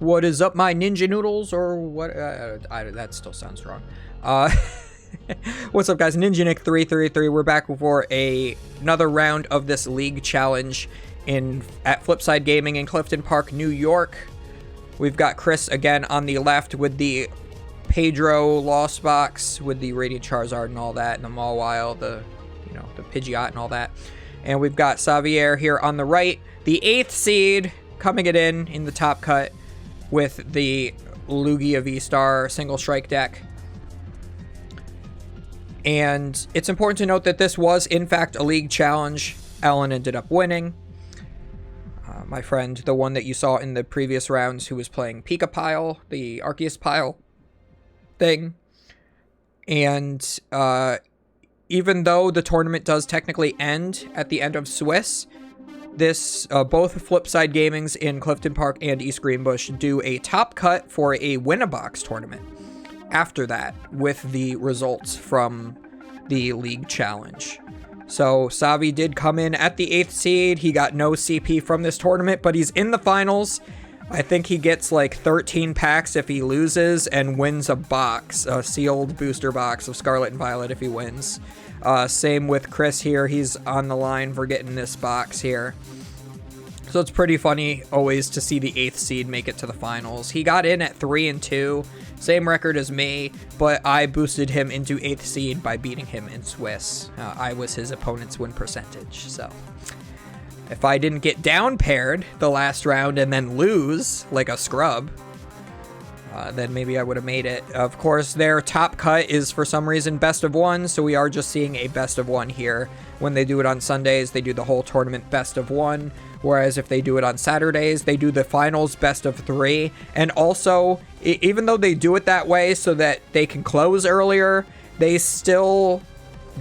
What is up, my ninja noodles, or what? That still sounds wrong. What's up, guys? Ninja Nick 333. We're back for another round of this league challenge at Flipside Gaming in Clifton Park, New York. We've got Chris again on the left with the Pedro Lost Box with the Radiant Charizard and all that, and the Mawile, the Pidgeot and all that. And we've got Xavier here on the right, the 8th seed, coming it in the top cut with the Lugia V-Star single strike deck. And it's important to note that this was, in fact, a league challenge. Ellen ended up winning. My friend, the one that you saw in the previous rounds, who was playing Pika Pile, the Arceus Pile thing. And even though the tournament does technically end at the end of Swiss, both Flipside Gamings in Clifton Park and East Greenbush do a top cut for a win-a-box tournament after that with the results from the league challenge. So Savi did come in at the 8th seed. He got no CP from this tournament, but he's in the finals. I think he gets like 13 packs if he loses and wins a box, a sealed booster box of Scarlet and Violet if he wins. Same with Chris here. He's on the line for getting this box here. So it's pretty funny always to see the 8th seed make it to the finals. He got in at 3-2, same record as me, but I boosted him into 8th seed by beating him in Swiss. I was his opponent's win percentage, so if I didn't get down paired the last round and then lose like a scrub, then maybe I would have made it. Of course, their top cut is for some reason best of one, so we are just seeing a best of one here. When they do it on Sundays, they do the whole tournament best of one, whereas if they do it on Saturdays, they do the finals best of 3. And also, even though they do it that way so that they can close earlier, they still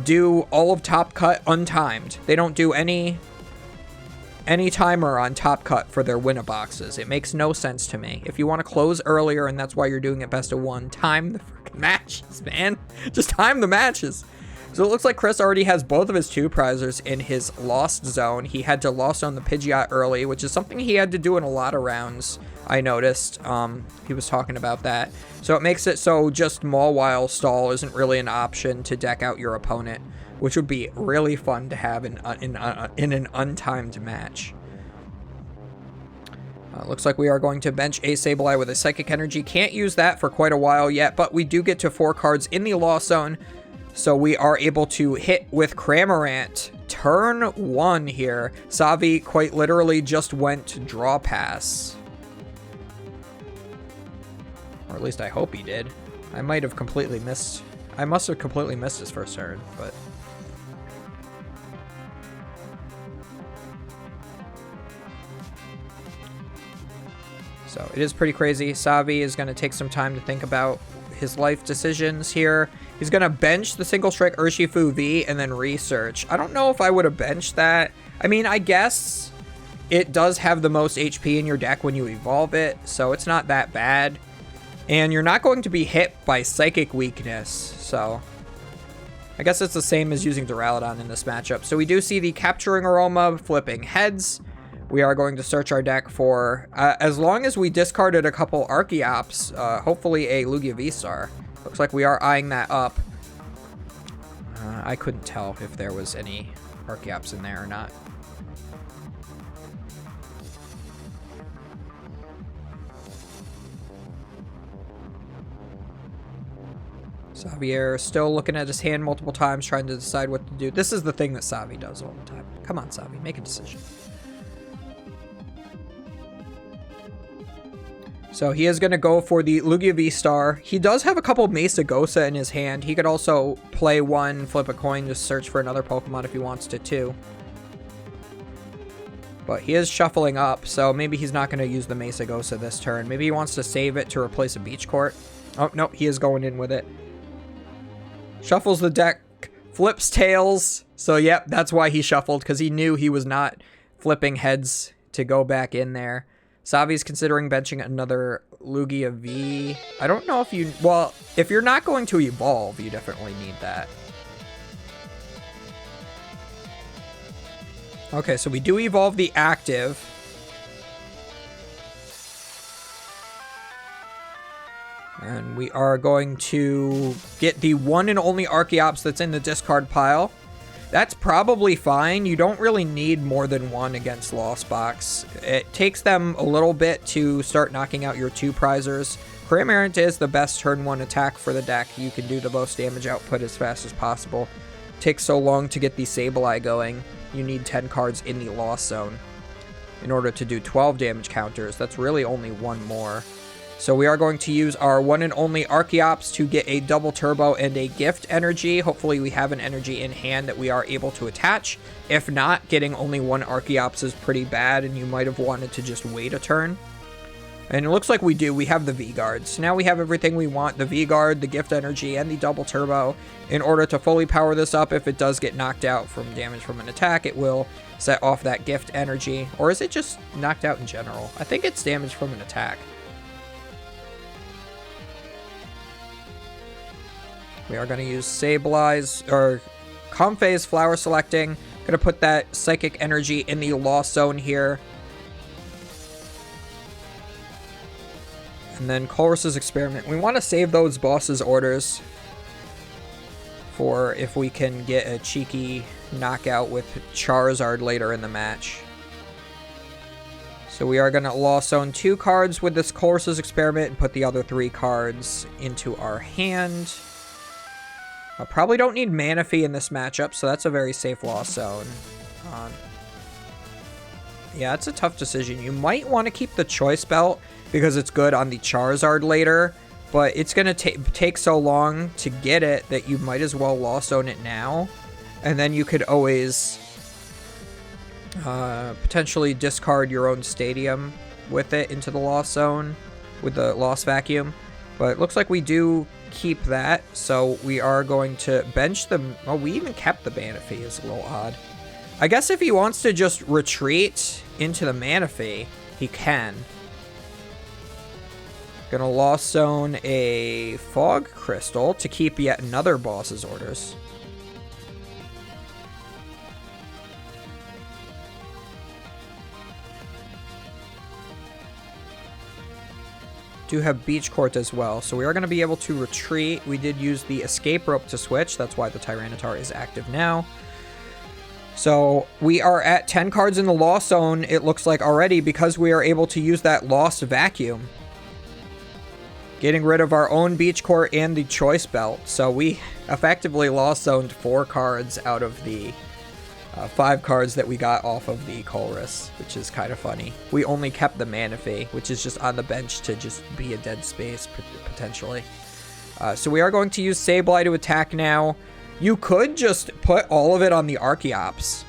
do all of top cut untimed. They don't do any timer on top cut for their winner boxes. It makes no sense to me. If you want to close earlier and that's why you're doing it best of 1, time the freaking matches, man. Just time the matches. So it looks like Chris already has both of his 2 prizers in his lost zone. He had to lost on the Pidgeot early, which is something he had to do in a lot of rounds, I noticed. He was talking about that. So it makes it so just Mawile stall isn't really an option to deck out your opponent, which would be really fun to have in an untimed match. Looks like we are going to bench a Sableye with a Psychic Energy. Can't use that for quite a while yet, but we do get to 4 cards in the Lost Zone, so we are able to hit with Cramorant. Turn 1 here. Savi quite literally just went Draw Pass. Or at least I hope he did. I must have completely missed his first turn, but so it is pretty crazy. Savi is going to take some time to think about his life decisions here. He's going to bench the single strike Urshifu V and then research. I don't know if I would have benched that. I mean, I guess it does have the most HP in your deck when you evolve it, so it's not that bad. And you're not going to be hit by Psychic Weakness, so I guess it's the same as using Duraludon in this matchup. So we do see the Capturing Aroma flipping heads. We are going to search our deck for, as long as we discarded a couple Archeops, hopefully a Lugia V-Star. Looks like we are eyeing that up. I couldn't tell if there was any Archeops in there or not. Xavier still looking at his hand multiple times, trying to decide what to do. This is the thing that Savi does all the time. Come on, Savi, make a decision. So he is going to go for the Lugia V-Star. He does have a couple Mesa Gosa in his hand. He could also play one, flip a coin, just search for another Pokemon if he wants to too. But he is shuffling up, so maybe he's not going to use the Mesa Gosa this turn. Maybe he wants to save it to replace a Beach Court. Oh, no, he is going in with it. Shuffles the deck, flips tails. So, yep, that's why he shuffled, because he knew he was not flipping heads to go back in there. Savi's considering benching another Lugia V. I don't know if you... Well, if you're not going to evolve, you definitely need that. Okay, so we do evolve the active. And we are going to get the one and only Archeops that's in the discard pile. That's probably fine. You don't really need more than one against Lost Box. It takes them a little bit to start knocking out your 2 prizers. Cramorant is the best turn 1 attack for the deck. You can do the most damage output as fast as possible. Takes so long to get the Sableye going. You need 10 cards in the Lost Zone in order to do 12 damage counters. That's really only one more. So we are going to use our one and only Archeops to get a double turbo and a gift energy. Hopefully we have an energy in hand that we are able to attach. If not, getting only one Archeops is pretty bad, and you might have wanted to just wait a turn. And it looks like we do. We have the V-Guards. Now we have everything we want. The V-Guard, the gift energy, and the double turbo. In order to fully power this up, if it does get knocked out from damage from an attack, it will set off that gift energy. Or is it just knocked out in general? I think it's damage from an attack. We are going to use Sableye's, or Comfey's Flower Selecting. Going to put that Psychic Energy in the Lost Zone here. And then Colress's Experiment. We want to save those boss's orders for if we can get a cheeky knockout with Charizard later in the match. So we are going to Lost Zone 2 cards with this Colress's Experiment and put the other 3 cards into our hand. I probably don't need Manaphy in this matchup, so that's a very safe Lost Zone. Yeah, it's a tough decision. You might want to keep the Choice Belt because it's good on the Charizard later, but it's going to take so long to get it that you might as well Lost Zone it now. And then you could always potentially discard your own Stadium with it into the Lost Zone with the Lost Vacuum. But it looks like we do keep that, so we are going to bench them. Oh, we even kept the Manaphy. Is a little odd. I guess if he wants to just retreat into the Manaphy, he can. Gonna Lost Zone a Fog Crystal to keep yet another boss's orders. Do have Beach Court as well, so we are going to be able to retreat. We did use the Escape Rope to switch. That's why the Tyranitar is active now. So we are at 10 cards in the Lost Zone, it looks like already, because we are able to use that Lost Vacuum. Getting rid of our own Beach Court and the Choice Belt. So we effectively Lost Zoned 4 cards out of the 5 cards that we got off of the Colress, which is kind of funny. We only kept the Manaphy, which is just on the bench to just be a dead space, potentially. So we are going to use Sableye to attack now. You could just put all of it on the Archeops.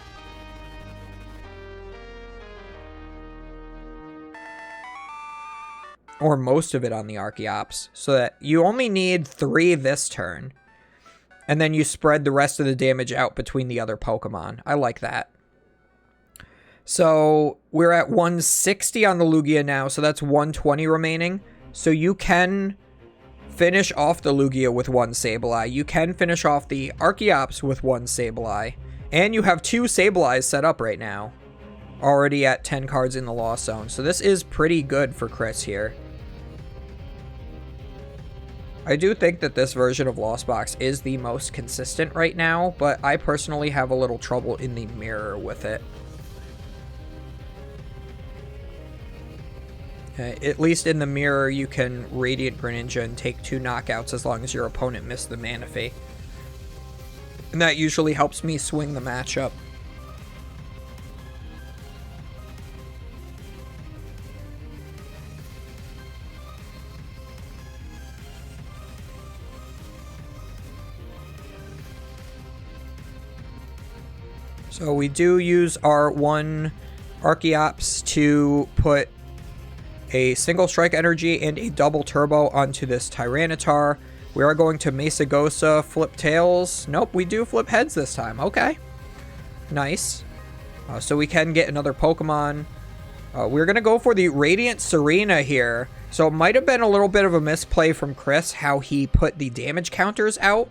Or most of it on the Archeops, so that you only need 3 this turn. And then you spread the rest of the damage out between the other Pokemon. I like that. So we're at 160 on the Lugia now, so that's 120 remaining. So you can finish off the Lugia with 1 Sableye. You can finish off the Archeops with 1 Sableye. And you have 2 Sableyes set up right now. Already at 10 cards in the Lost Zone. So this is pretty good for Chris here. I do think that this version of Lost Box is the most consistent right now, but I personally have a little trouble in the mirror with it. At least in the mirror, you can Radiant Greninja and take 2 knockouts as long as your opponent missed the Manaphy. And that usually helps me swing the matchup. So we do use our 1 Archeops to put a single strike energy and a double turbo onto this Tyranitar. We are going to Mesagosa, flip tails. Nope, we do flip heads this time. Okay. Nice. So we can get another Pokemon. We're going to go for the Radiant Serena here. So it might have been a little bit of a misplay from Chris how he put the damage counters out,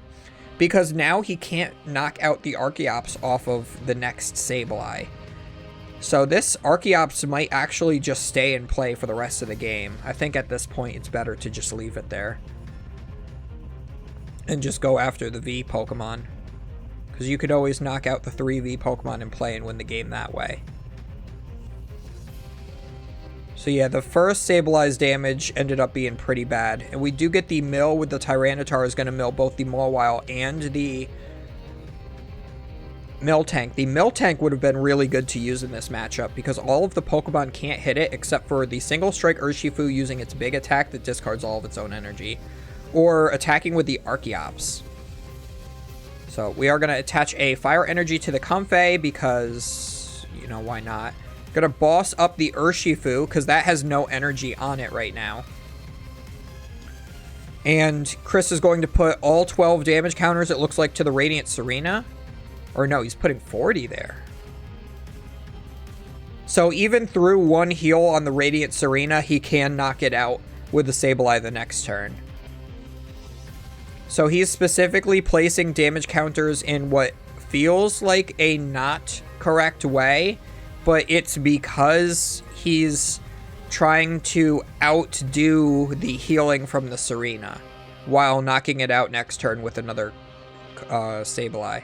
because now he can't knock out the Archeops off of the next Sableye. So this Archeops might actually just stay in play for the rest of the game. I think at this point it's better to just leave it there. And just go after the V Pokemon. Because you could always knock out the 3 V Pokemon in play and win the game that way. So yeah, the first Sableye damage ended up being pretty bad. And we do get the mill with the Tyranitar is going to mill both the Mawile and the Miltank. The Miltank would have been really good to use in this matchup because all of the Pokemon can't hit it except for the single strike Urshifu using its big attack that discards all of its own energy. Or attacking with the Archeops. So we are going to attach a Fire Energy to the Comfey because, you know, why not? Going to boss up the Urshifu because that has no energy on it right now. And Chris is going to put all 12 damage counters, it looks like, to the Radiant Serena. Or no, he's putting 40 there. So even through one heal on the Radiant Serena, he can knock it out with the Sableye the next turn. So he's specifically placing damage counters in what feels like a not correct way, but it's because he's trying to outdo the healing from the Serena while knocking it out next turn with another Sableye.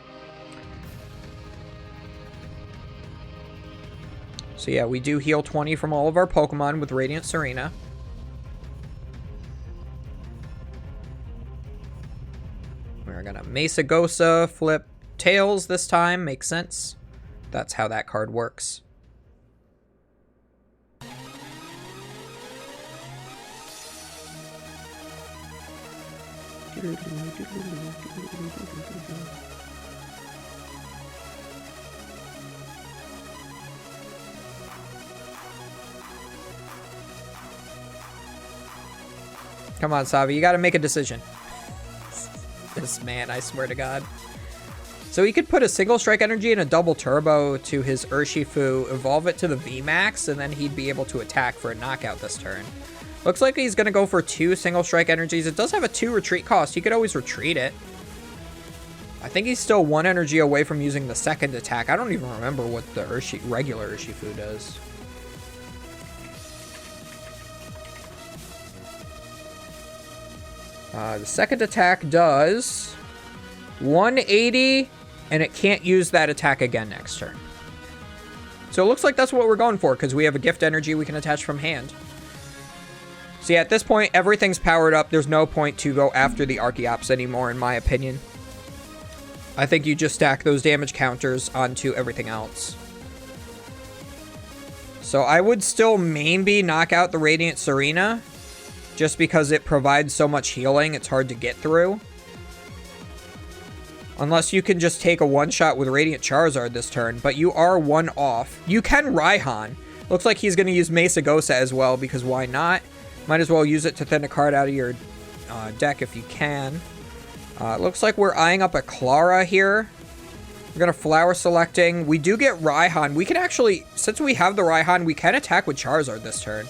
So yeah, we do heal 20 from all of our Pokemon with Radiant Serena. We're gonna Mesagosa, flip Tails this time, makes sense. That's how that card works. Come on, Savi, you gotta make a decision. This man, I swear to God. So he could put a single strike energy and a double turbo to his Urshifu, evolve it to the VMAX, and then he'd be able to attack for a knockout this turn. Looks like he's going to go for 2 single strike energies. It does have a 2 retreat cost. He could always retreat it. I think he's still 1 energy away from using the second attack. I don't even remember what the regular Urshifu does. The second attack does 180, and it can't use that attack again next turn. So it looks like that's what we're going for, because we have a gift energy we can attach from hand. So yeah, at this point, everything's powered up. There's no point to go after the Archeops anymore, in my opinion. I think you just stack those damage counters onto everything else. So I would still maybe knock out the Radiant Serena, just because it provides so much healing, it's hard to get through. Unless you can just take a one-shot with Radiant Charizard this turn, but you are 1 off. You can Raihan. Looks like he's going to use Mesagosa as well, because why not? Might as well use it to thin a card out of your deck if you can. Looks like we're eyeing up a Clara here. We're going to Flower Selecting. We do get Raihan. We can actually, since we have the Raihan, we can attack with Charizard this turn.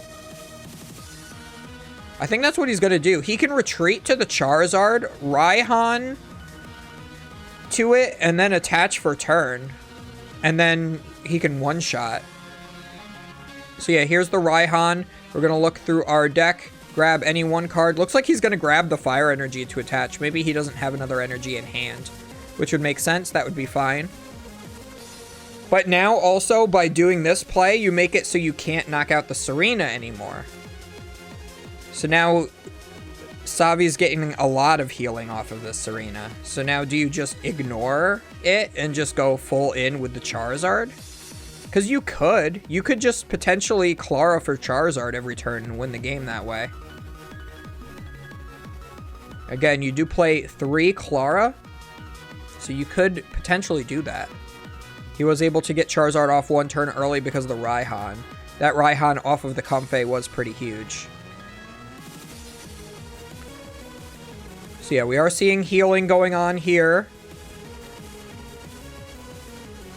I think that's what he's going to do. He can retreat to the Charizard, Raihan to it, and then attach for turn. And then he can one-shot. So yeah, here's the Raihan. We're going to look through our deck, grab any one card. Looks like he's going to grab the Fire Energy to attach. Maybe he doesn't have another energy in hand, which would make sense. That would be fine. But now also, by doing this play, you make it so you can't knock out the Serena anymore. So now, Savi's getting a lot of healing off of this Serena. So now, do you just ignore it and just go full in with the Charizard? Because you could. You could just potentially Clara for Charizard every turn and win the game that way. Again, you do play 3 Clara, so you could potentially do that. He was able to get Charizard off 1 turn early because of the Raihan. That Raihan off of the Comfey was pretty huge. So yeah, we are seeing healing going on here.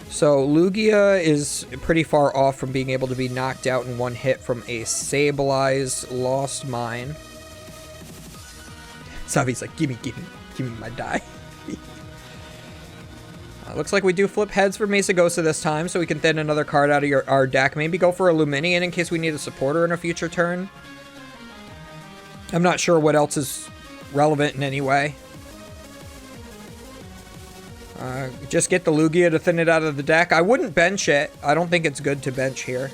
So Lugia is pretty far off from being able to be knocked out in 1 hit from a Sableye's Lost Mine. Savi's like, gimme my die. Looks like we do flip heads for Mesagosa this time, so we can thin another card out of our deck. Maybe go for a Luminian in case we need a supporter in a future turn. I'm not sure what else is relevant in any way. Just get the Lugia to thin it out of the deck. I wouldn't bench it. I don't think it's good to bench here.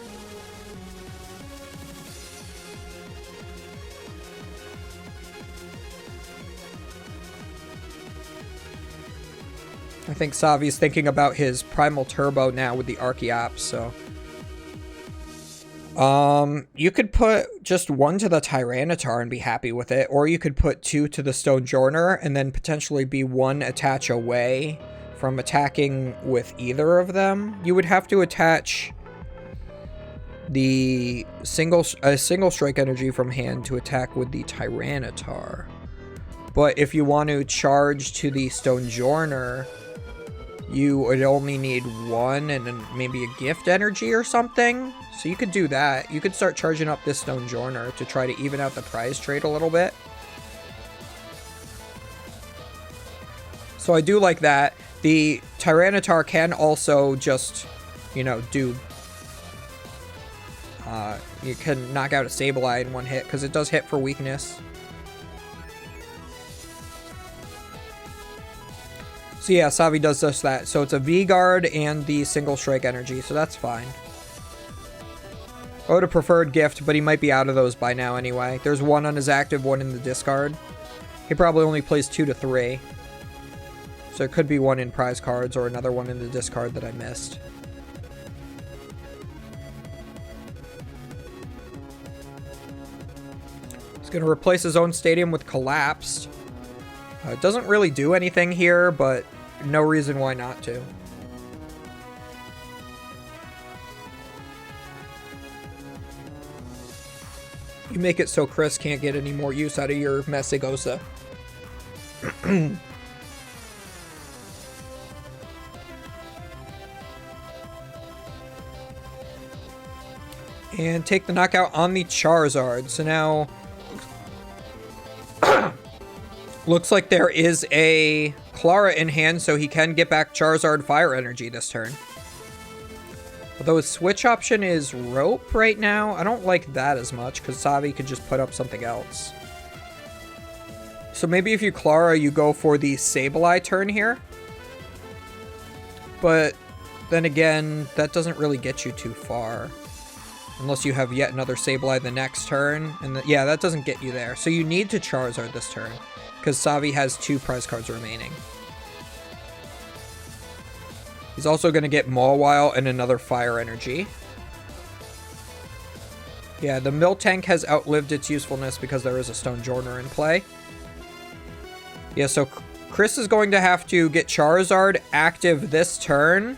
I think Savi's thinking about his Primal Turbo now with the Archeops, so... you could put just 1 to the Tyranitar and be happy with it, or you could put 2 to the Stonejourner and then potentially be 1 attach away from attacking with either of them. You would have to attach the single strike energy from hand to attack with the Tyranitar. But if you want to charge to the Stonejourner, you would only need 1 and then maybe a gift energy or something. So you could do that. You could start charging up this Stonejourner to try to even out the prize trade a little bit. So I do like that. The Tyranitar can also just, you know, do... you can knock out a Sableye in 1 hit, because it does hit for weakness. So yeah, Savi does just that. So it's a V-Guard and the single strike energy, so that's fine. I would have preferred gift, but he might be out of those by now anyway. There's 1 on his active, 1 in the discard. He probably only plays 2 to 3. So it could be 1 in prize cards or another 1 in the discard that I missed. He's going to replace his own stadium with Collapsed. It doesn't really do anything here, but no reason why not to. You make it so Chris can't get any more use out of your Mesagosa. And take the knockout on the Charizard. So now... looks like there is a Clara in hand, so he can get back Charizard Fire Energy this turn. Although his switch option is Rope right now, I don't like that as much, because Savi could just put up something else. So maybe if you Clara, you go for the Sableye turn here. But then again, that doesn't really get you too far. Unless you have yet another Sableye the next turn. And yeah, that doesn't get you there. So you need to Charizard this turn, because Savi has 2 prize cards remaining. He's also going to get Mawile and another Fire Energy. Yeah, the Miltank has outlived its usefulness because there is a Stonejourner in play. Yeah, so Chris is going to have to get Charizard active this turn.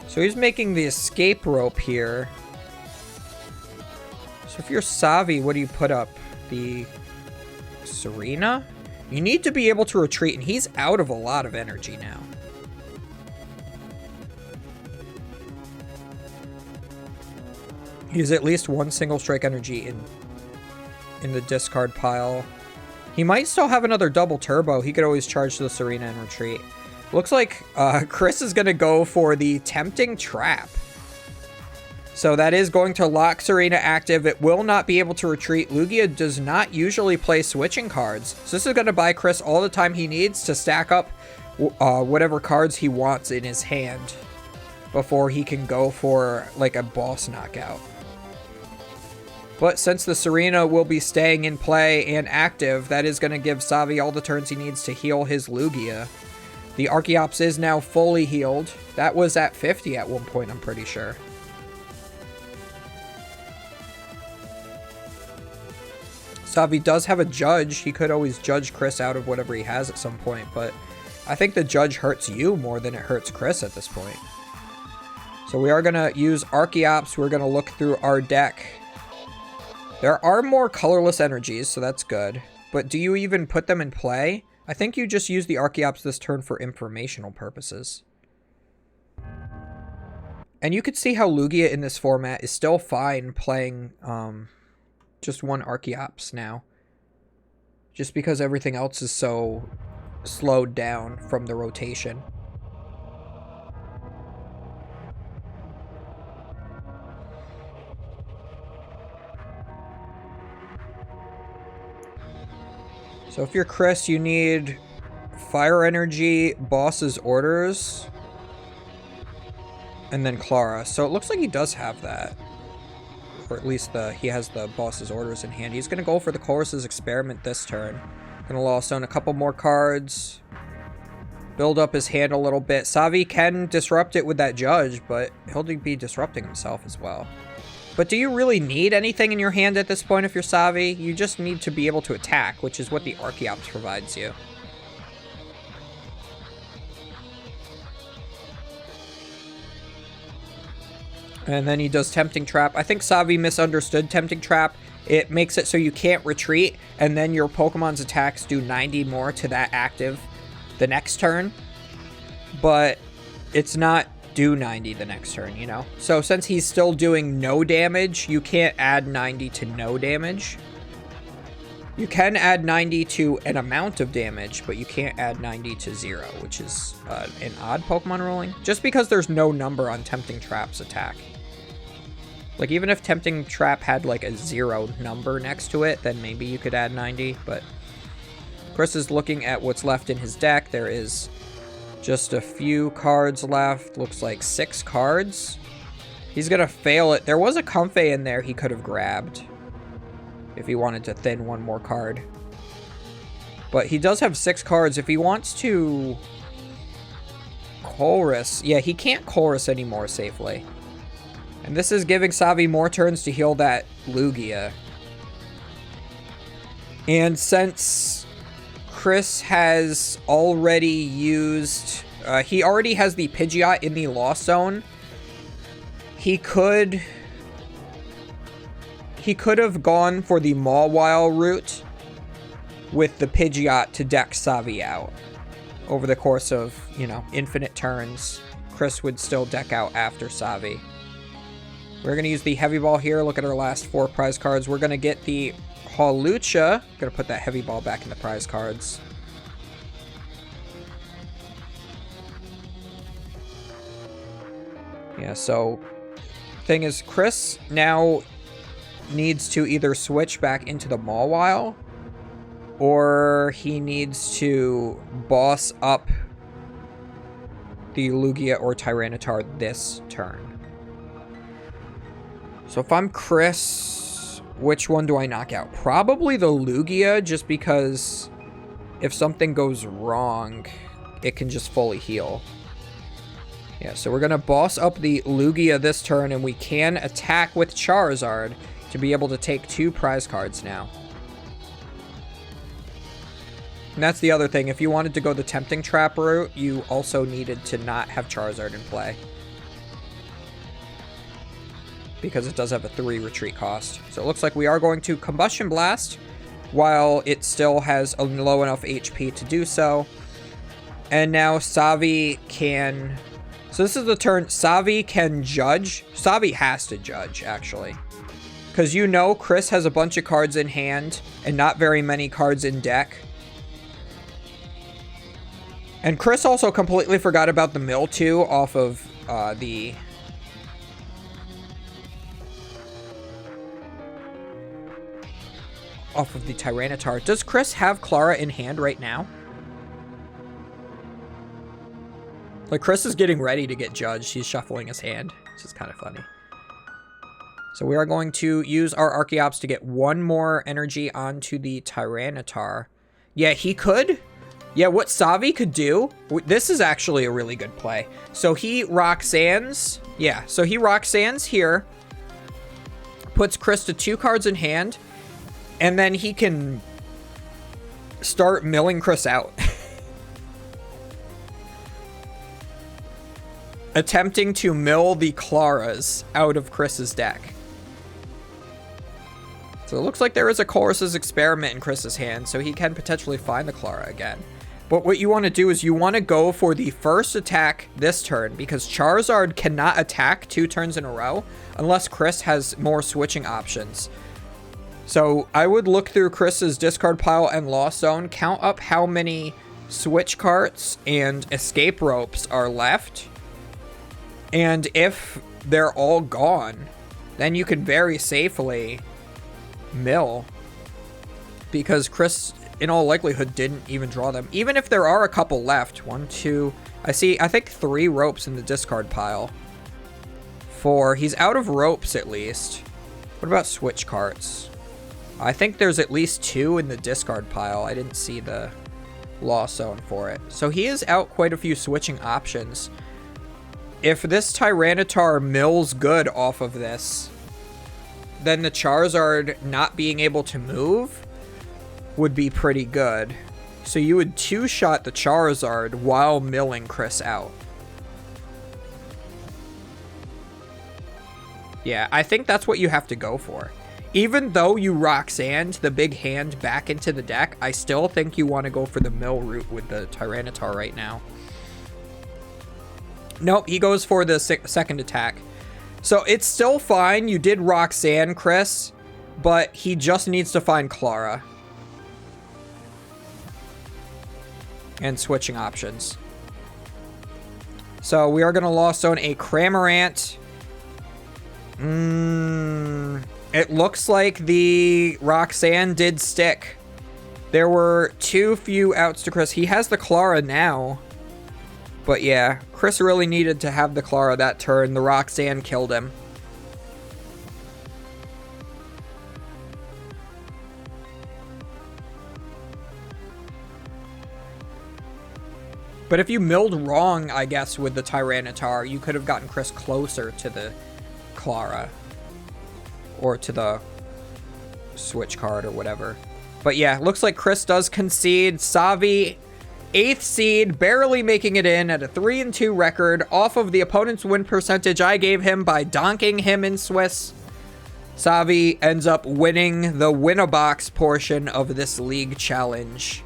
So he's making the escape rope here. So if you're Savi, what do you put up? The Serena? You need to be able to retreat, and he's out of a lot of energy now. He has at least 1 single strike energy in the discard pile. He might still have another double turbo. He could always charge the Serena and retreat. Looks like Chris is going to go for the Tempting Trap. So that is going to lock Serena active. It will not be able to retreat. Lugia does not usually play switching cards. So this is going to buy Chris all the time he needs to stack up whatever cards he wants in his hand before he can go for like a boss knockout. But since the Serena will be staying in play and active, that is going to give Savi all the turns he needs to heal his Lugia. The Archeops is now fully healed. That was at 50 at one point, I'm pretty sure. Savi does have a Judge. He could always judge Chris out of whatever he has at some point, but I think the Judge hurts you more than it hurts Chris at this point. So we are going to use Archeops. We're going to look through our deck. There are more colorless energies, so that's good. But do you even put them in play? I think you just use the Archeops this turn for informational purposes. And you could see how Lugia in this format is still fine playing just one Archeops now. Just because everything else is so slowed down from the rotation. So if you're Chris, you need Fire Energy, Boss's Orders, and then Clara. So it looks like he does have that. Or at least he has the Boss's Orders in hand. He's going to go for the Chorus's Experiment this turn. Going to lost down a couple more cards. Build up his hand a little bit. Savi can disrupt it with that Judge, but he'll be disrupting himself as well. But do you really need anything in your hand at this point if you're Savi? You just need to be able to attack, which is what the Archeops provides you. And then he does Tempting Trap. I think Savi misunderstood Tempting Trap. It makes it so you can't retreat, and then your Pokemon's attacks do 90 more to that active the next turn. But it's not do 90 the next turn, you know? So since he's still doing no damage, you can't add 90 to no damage. You can add 90 to an amount of damage, but you can't add 90 to 0, which is an odd Pokemon ruling. Just because there's no number on Tempting Trap's attack. Like, even if Tempting Trap had, like, a 0 number next to it, then maybe you could add 90, but Chris is looking at what's left in his deck. There is just a few cards left. Looks like 6 cards. He's gonna fail it. There was a Comfey in there he could have grabbed if he wanted to thin one more card. But he does have 6 cards. If he wants to Chorus, yeah, he can't Chorus anymore safely. And this is giving Savi more turns to heal that Lugia. And since Chris has already used... he already has the Pidgeot in the Lost Zone. He could have gone for the Mawile route with the Pidgeot to deck Savi out. Over the course of, you know, infinite turns, Chris would still deck out after Savi. We're going to use the Heavy Ball here. Look at our last 4 prize cards. We're going to get the Hawlucha. Going to put that Heavy Ball back in the prize cards. Yeah, so thing is, Chris now needs to either switch back into the Mawile, or he needs to boss up the Lugia or Tyranitar this turn. So if I'm Chris, which one do I knock out? Probably the Lugia, just because if something goes wrong, it can just fully heal. Yeah, so we're going to boss up the Lugia this turn, and we can attack with Charizard to be able to take 2 prize cards now. And that's the other thing. If you wanted to go the Tempting Trap route, you also needed to not have Charizard in play, because it does have a 3 retreat cost. So it looks like we are going to Combustion Blast while it still has a low enough HP to do so. And now Savi can... So this is the turn Savi can Judge. Savi has to Judge, actually. Because you know Chris has a bunch of cards in hand and not very many cards in deck. And Chris also completely forgot about the Mewtwo off of the Tyranitar. Does Chris have Clara in hand right now? Like, Chris is getting ready to get judged. He's shuffling his hand, which is kind of funny. So we are going to use our Archeops to get 1 more energy onto the Tyranitar. Yeah, he could. Yeah, what Savi could do, this is actually a really good play. So he Roxanne's. Yeah, so he Roxanne's here. Puts Chris to 2 cards in hand. And then he can start milling Chris out. Attempting to mill the Claras out of Chris's deck. So it looks like there is a Chorus's Experiment in Chris's hand, so he can potentially find the Clara again. But what you want to do is you want to go for the first attack this turn, because Charizard cannot attack 2 turns in a row unless Chris has more switching options. So I would look through Chris's discard pile and Lost Zone, count up how many switch carts and escape ropes are left. And if they're all gone, then you can very safely mill. Because Chris, in all likelihood, didn't even draw them. Even if there are a couple left. 1, 2... I think 3 ropes in the discard pile. 4. He's out of ropes, at least. What about switch carts? I think there's at least 2 in the discard pile. I didn't see the Lost Zone for it. So he is out quite a few switching options. If this Tyranitar mills good off of this, then the Charizard not being able to move would be pretty good. So you would 2-shot the Charizard while milling Chris out. Yeah, I think that's what you have to go for. Even though you Roxanne the big hand back into the deck, I still think you want to go for the mill route with the Tyranitar right now. Nope, he goes for the second attack. So it's still fine. You did Roxanne, Chris, but he just needs to find Clara. And switching options. So we are going to Lost Zone a Cramorant. It looks like the Roxanne did stick. There were too few outs to Chris. He has the Clara now. But yeah, Chris really needed to have the Clara that turn. The Roxanne killed him. But if you milled wrong, I guess, with the Tyranitar, you could have gotten Chris closer to the Clara. Or to the switch card or whatever. But yeah, looks like Chris does concede. Savi, 8th seed, barely making it in at a 3-2 record off of the opponent's win percentage I gave him by donking him in Swiss. Savi ends up winning the win-a-box portion of this league challenge.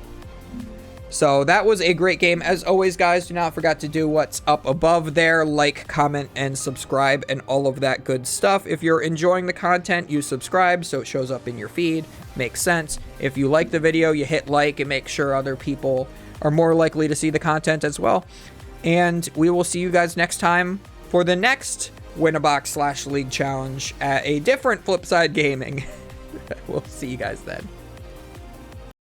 So that was a great game. As always, guys, do not forget to do what's up above there. Like, comment, and subscribe, and all of that good stuff. If you're enjoying the content, you subscribe so it shows up in your feed. Makes sense. If you like the video, you hit like and make sure other people are more likely to see the content as well. And we will see you guys next time for the next Win-a-Box / League Challenge at a different Flipside Gaming. We'll see you guys then.